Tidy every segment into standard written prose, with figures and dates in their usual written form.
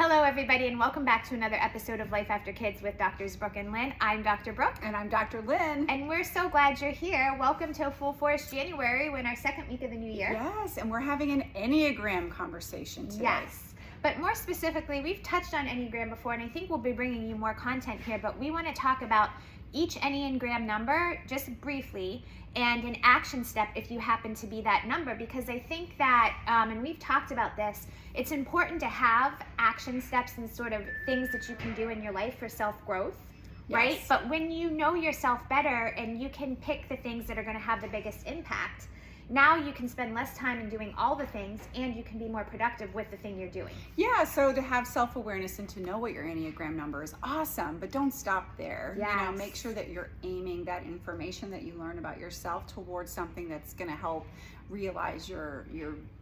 Hello, everybody, and welcome back to another episode of Life After Kids with Doctors Brooke and Lynne. I'm Dr. Brooke. And I'm Dr. Lynne. And we're so glad you're here. Welcome to Full Force January. We're in our second week of the new year. Yes, and we're having an Enneagram conversation today. Yes, but more specifically, we've touched on Enneagram before, and I think we'll be bringing you more content here, but we want to talk about each Enneagram number just briefly and an action step if you happen to be that number, because I think that, and we've talked about this, it's important to have action steps and sort of things that you can do in your life for self-growth, right? Yes. But when you know yourself better and you can pick the things that are going to have the biggest impact, now you can spend less time in doing all the things and you can be more productive with the thing you're doing. Yeah, so to have self-awareness and to know what your Enneagram number is awesome, but don't stop there. Yes. You know, make sure that you're aiming that information that you learn about yourself towards something that's going to help realize your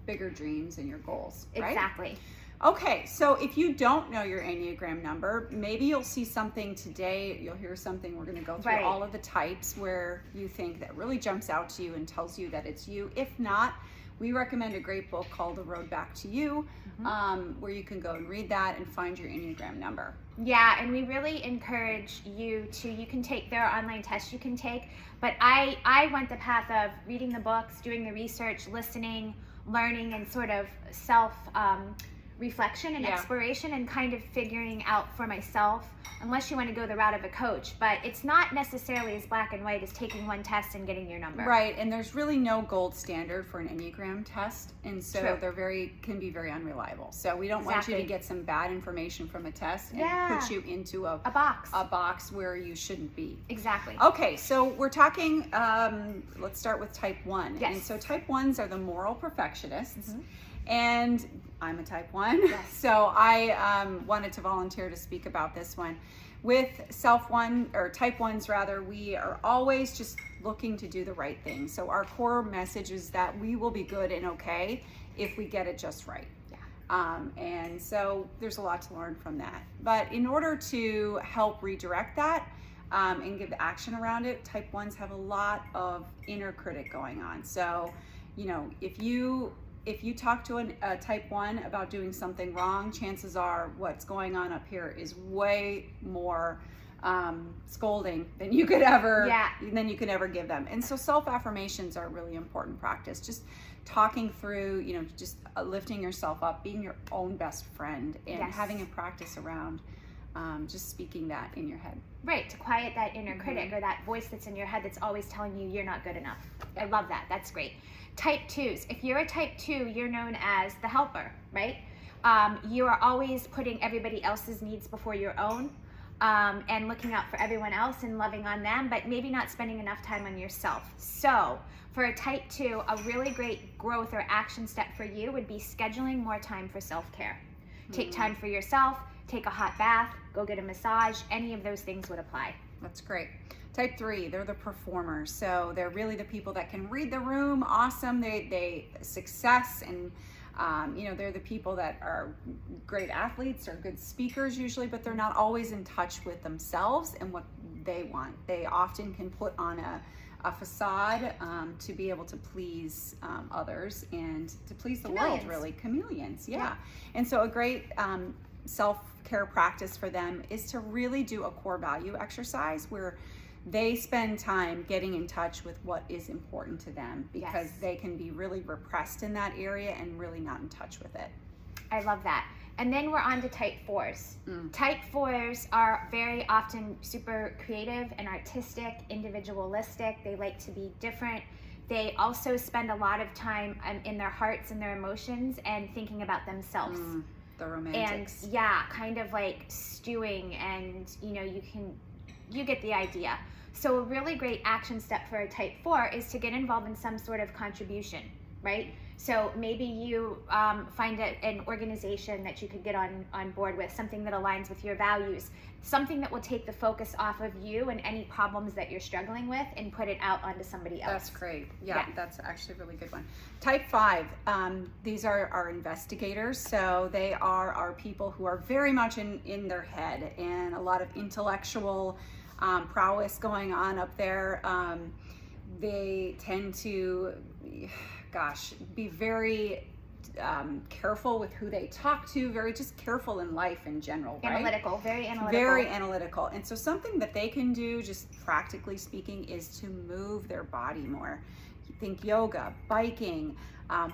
bigger dreams and your goals, right? Exactly. Okay, so if you don't know your Enneagram number, maybe you'll see something today, you'll hear something, we're going to go through Right. all of the types where you think that really jumps out to you and tells you that it's you. If not, we recommend a great book called The Road Back to You, where you can go and read that and find your Enneagram number. Yeah, and we really encourage you can take, there are online tests you can take, but I went the path of reading the books, doing the research, listening, learning, and sort of reflection and exploration and kind of figuring out for myself, unless you want to go the route of a coach, but it's not necessarily as black and white as taking one test and getting your number. Right, and there's really no gold standard for an Enneagram test, and so True. can be very unreliable. So we don't want you to get some bad information from a test and put you into a box where you shouldn't be. Exactly. Okay, so we're talking, let's start with type 1. Yes. And so type 1s are the moral perfectionists. And I'm a type 1, Yes. so I wanted to volunteer to speak about this one. With type 1s rather, we are always just looking to do the right thing. So our core message is that we will be good and okay if we get it just right. And so there's a lot to learn from that. But in order to help redirect that and give action around it, type 1s have a lot of inner critic going on. So, you know, if you talk to a type 1 about doing something wrong, chances are what's going on up here is way more scolding than you could ever give them. And so self-affirmations are a really important practice. Just talking through, you know, just lifting yourself up, being your own best friend, and having a practice around just speaking that in your head. Right, to quiet that inner critic or that voice that's in your head that's always telling you you're not good enough. I love that. That's great. Type 2s. If you're a type 2, you're known as the helper, right? You are always putting everybody else's needs before your own and looking out for everyone else and loving on them, but maybe not spending enough time on yourself. So for a type 2, a really great growth or action step for you would be scheduling more time for self-care. Take time for yourself, take a hot bath, go get a massage, any of those things would apply. That's great. Type 3, they're the performers. So they're really the people that can read the room. Awesome. They success, and you know, they're the people that are great athletes or good speakers usually, but they're not always in touch with themselves and what they want. They often can put on a facade to be able to please others and to please the world, really. Chameleons, yeah. And so a great self-care practice for them is to really do a core value exercise where they spend time getting in touch with what is important to them, because they can be really repressed in that area and really not in touch with it. I love that. And then we're on to type 4s. Type 4s are very often super creative and artistic, individualistic. They like to be different. They also spend a lot of time in their hearts and their emotions and thinking about themselves. The romantics. And kind of like stewing, and you know, you get the idea. So a really great action step for a type 4 is to get involved in some sort of contribution, right? So maybe you find an organization that you could get on board with, something that aligns with your values, something that will take the focus off of you and any problems that you're struggling with and put it out onto somebody else. That's great. Yeah, that's actually a really good one. Type 5, these are our investigators. So they are our people who are very much in their head, and a lot of intellectual prowess going on up there. They tend to, be very careful with who they talk to, very just careful in life in general, right? Analytical, very analytical. Very analytical. And so something that they can do, just practically speaking, is to move their body more. Think yoga, biking,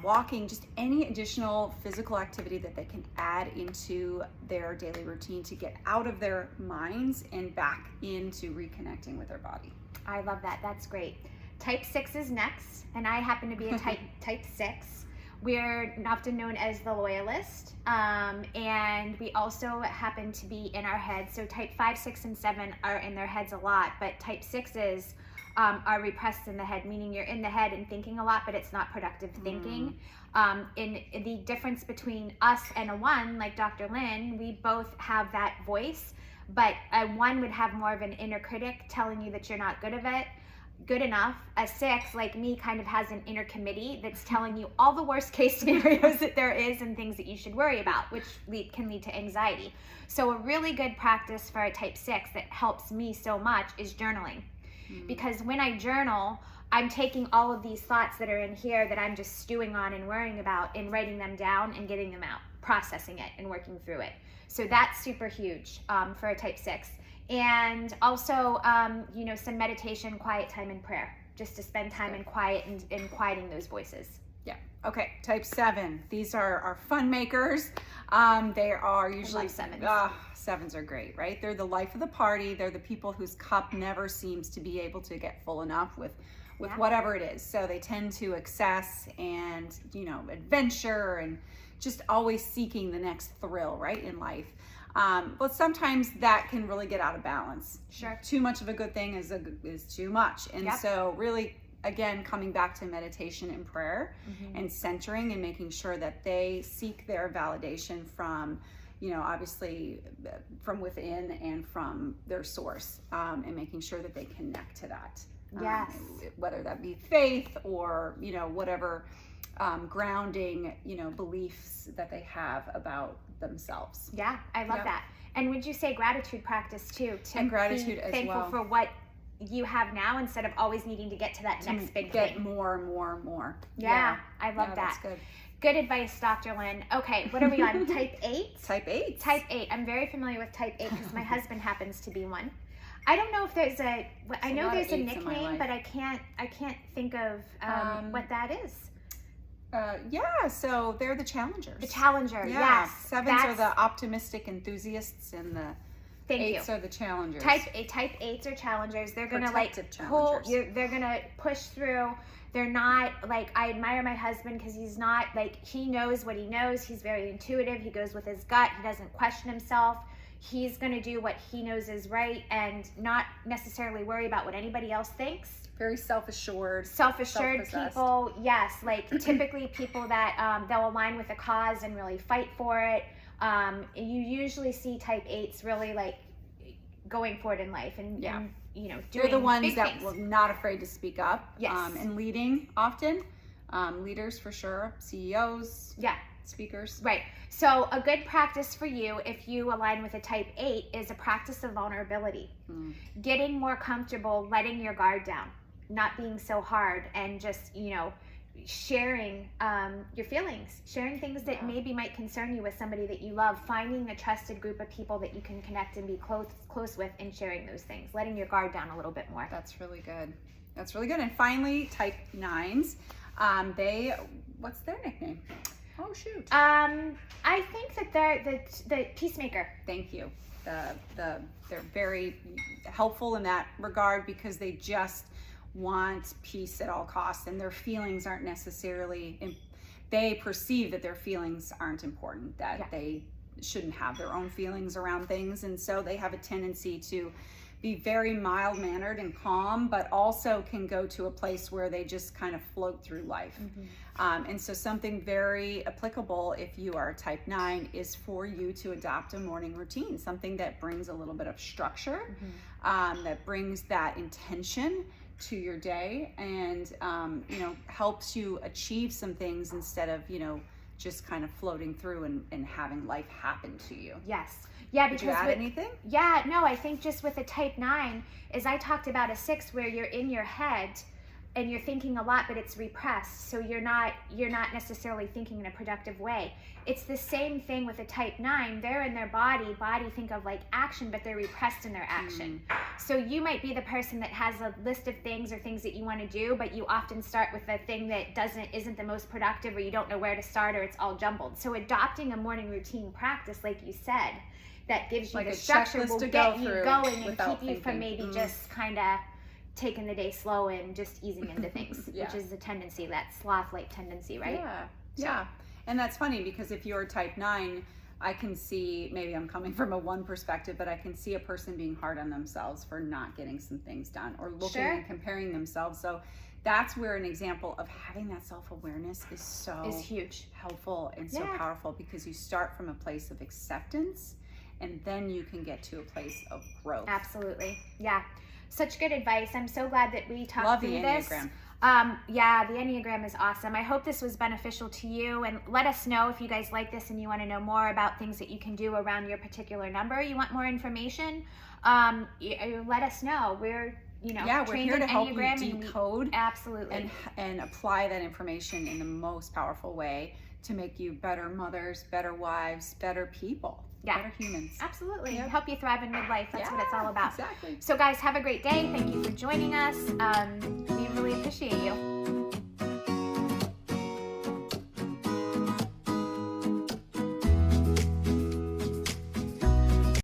walking, just any additional physical activity that they can add into their daily routine to get out of their minds and back into reconnecting with their body. I love that. That's great. Type 6 is next, and I happen to be a type 6. We're often known as the loyalist, and we also happen to be in our heads. So type 5, 6, and 7 are in their heads a lot, but type 6s are repressed in the head, meaning you're in the head and thinking a lot, but it's not productive thinking. In the difference between us and a 1, like Dr. Lynne, we both have that voice, but a 1 would have more of an inner critic telling you that you're not good enough. A 6, like me, kind of has an inner committee that's telling you all the worst case scenarios that there is and things that you should worry about, which can lead to anxiety. So a really good practice for a type 6 that helps me so much is journaling. Because when I journal, I'm taking all of these thoughts that are in here that I'm just stewing on and worrying about and writing them down and getting them out, processing it and working through it. So that's super huge for a type 6. And also, some meditation, quiet time, and prayer, just to spend time in quiet and quieting those voices. Yeah. Okay. Type 7. These are our fun makers. They are usually 7s. 7s are great, right? They're the life of the party. They're the people whose cup never seems to be able to get full enough with whatever it is. So they tend to excess and, adventure and just always seeking the next thrill, right, in life. But sometimes that can really get out of balance. Sure. Too much of a good thing is too much. And so really, again, coming back to meditation and prayer and centering and making sure that they seek their validation from, obviously from within and from their source, and making sure that they connect to that. Yes. Whether that be faith or, whatever grounding, beliefs that they have about themselves. Yeah, I love that. And would you say gratitude practice too? And gratitude as thankful well. for what you have now instead of always needing to get to that next big get thing. more. Yeah, I love that. That's good. Good advice, Dr. Lynne. Okay, what are we on? Type 8? Type 8. Type 8. I'm very familiar with type 8 because my husband happens to be one. I don't know if there's I know there's a nickname, but I can't think of what that is. So they're the challengers. The challenger, yeah. yes. 7s are the optimistic enthusiasts, and the Thank 8s you. are the challengers. Type 8s are challengers. They're gonna Protective they're gonna push through. They're not I admire my husband because he's not he knows what he knows. He's very intuitive. He goes with his gut. He doesn't question himself. He's gonna do what he knows is right and not necessarily worry about what anybody else thinks. Very self-assured People, yes, typically people that they'll align with a cause and really fight for it. You usually see type 8s really going forward in life and doing they're the ones big that things. were not afraid to speak up. Yes. And leading often. Leaders for sure. CEOs. Yeah. Speakers. Right. So a good practice for you if you align with a type 8 is a practice of vulnerability. Getting more comfortable letting your guard down, not being so hard, and just sharing your feelings, sharing things that maybe might concern you with somebody that you love, finding a trusted group of people that you can connect and be close with, and sharing those things, letting your guard down a little bit more. That's really good. And finally, type 9s. What's their nickname? Oh shoot. I think that they're the peacemaker. Thank you. They're very helpful in that regard because they just want peace at all costs, and their feelings aren't necessarily. They perceive that their feelings aren't important. That they shouldn't have their own feelings around things, and so they have a tendency to be very mild-mannered and calm, but also can go to a place where they just kind of float through life. And so something very applicable if you are a type 9 is for you to adopt a morning routine, something that brings a little bit of structure, that brings that intention to your day, and helps you achieve some things instead of just kind of floating through and having life happen to you. Yes. Yeah, because did you add anything? Yeah, no, I think just with a type 9, as I talked about a 6 where you're in your head, and you're thinking a lot, but it's repressed, so you're not necessarily thinking in a productive way. It's the same thing with a type 9. They're in their body think of like action, but they're repressed in their action. So you might be the person that has a list of things or things that you want to do, but you often start with the thing that isn't the most productive, or you don't know where to start, or it's all jumbled. So adopting a morning routine practice, like you said, that gives you like the a structure, checklist will to get go you through going and without keep you from thinking. maybe just kind of taking the day slow and just easing into things, Yeah. which is the tendency, that sloth-like tendency, right? Yeah, yeah. And that's funny, because if you're type 9, I can see, maybe I'm coming from a 1 perspective, but I can see a person being hard on themselves for not getting some things done, or looking and comparing themselves. So that's where an example of having that self-awareness is huge, helpful and so powerful, because you start from a place of acceptance, and then you can get to a place of growth. Absolutely. Yeah. Such good advice. I'm so glad that we talked through this. Enneagram. Yeah, the Enneagram is awesome. I hope this was beneficial to you, and let us know if you guys like this and you want to know more about things that you can do around your particular number. You want more information? Let us know. We're we're here to help you decode absolutely and apply that information in the most powerful way to make you better mothers, better wives, better people, better humans. Absolutely. Help you thrive in midlife. That's what it's all about. Exactly. So guys, have a great day. Thank you for joining us. We really appreciate you.